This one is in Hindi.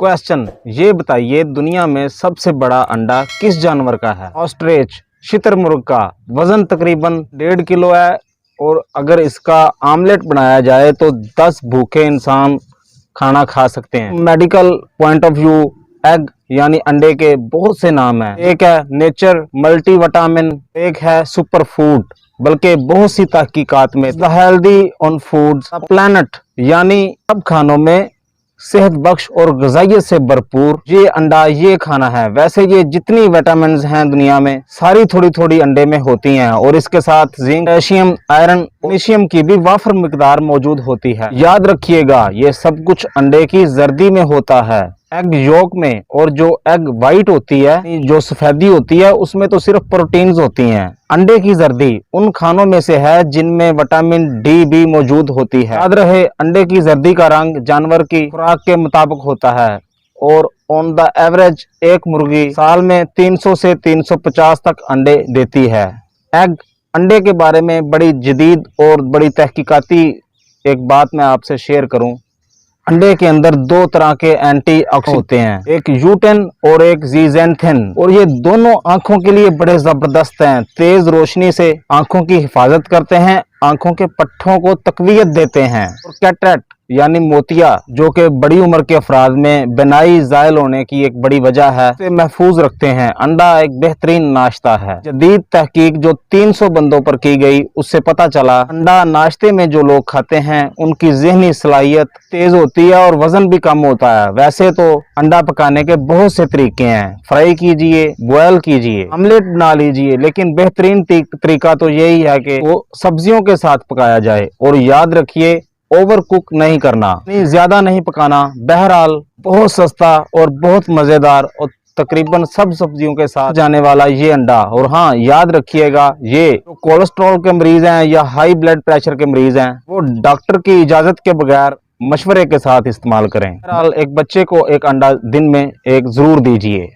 क्वेश्चन, ये बताइए दुनिया में सबसे बड़ा अंडा किस जानवर का है? ऑस्ट्रिच, शुतुरमुर्ग का। वजन तकरीबन 1.5 किलो है और अगर इसका आमलेट बनाया जाए तो 10 भूखे इंसान खाना खा सकते हैं। Medical point of view egg यानी अंडे के बहुत से नाम हैं। एक है नेचर मल्टीविटामिन, एक है सुपर फूड, बल्कि बहुत सी तहकीकात में the healthy on food planet यानी सब खानों में सेहत बख्श और ग़िज़ाइयत से भरपूर ये अंडा ये खाना है। वैसे ये जितनी विटामिन हैं दुनिया में सारी थोड़ी थोड़ी अंडे में होती हैं और इसके साथ जिंक, कैल्शियम, आयरन, मैग्नीशियम की भी वाफर मिकदार मौजूद होती है। याद रखिएगा ये सब कुछ अंडे की जर्दी में होता है, एग योक में। और जो एग वाइट होती है, जो सफेदी होती है, उसमें तो सिर्फ प्रोटीन्स होती हैं। अंडे की जर्दी उन खानों में से है जिनमें विटामिन डी भी मौजूद होती है। याद रहे अंडे की जर्दी का रंग जानवर की खुराक के मुताबिक होता है और ऑन द एवरेज एक मुर्गी साल में 300 से 350 तक अंडे देती है। एग अंडे के बारे में बड़ी जदीद और बड़ी तहकीकाती एक बात मैं आपसे शेयर करूं। अंडे के अंदर 2 तरह के एंटीऑक्सीडेंट होते हैं, एक यूटेन और एक ज़ीज़ैंथिन, और ये दोनों आंखों के लिए बड़े जबरदस्त हैं। तेज रोशनी से आंखों की हिफाजत करते हैं, आंखों के पट्टों को तकवीयत देते हैं। और कैटरेक्ट यानी मोतिया जो कि बड़ी उम्र के अफराद में बिनाई ज़ायल होने की एक बड़ी वजह है, इसे महफूज रखते हैं। अंडा एक बेहतरीन नाश्ता है। जदीद तहकीक जो 300 बंदों पर की गई उससे पता चला अंडा नाश्ते में जो लोग खाते हैं उनकी ज़हनी सलाहियत तेज होती है और वजन भी कम होता है। वैसे तो अंडा पकाने के बहुत से तरीके हैं, फ्राई कीजिए, बॉयल कीजिए, ऑमलेट बना लीजिए, लेकिन बेहतरीन तरीका तो यही है कि वो सब्जियों के साथ पकाया जाए। और याद रखिए ओवर कुक नहीं करना, ज्यादा नहीं पकाना। बहरहाल बहुत सस्ता और बहुत मजेदार और तकरीबन सब सब्जियों के साथ जाने वाला ये अंडा। और हाँ, याद रखिएगा ये जो कोलेस्ट्रॉल के मरीज हैं या हाई ब्लड प्रेशर के मरीज हैं वो डॉक्टर की इजाजत के बगैर मशवरे के साथ इस्तेमाल करें। बहरहाल एक बच्चे को एक अंडा दिन में एक जरूर दीजिए।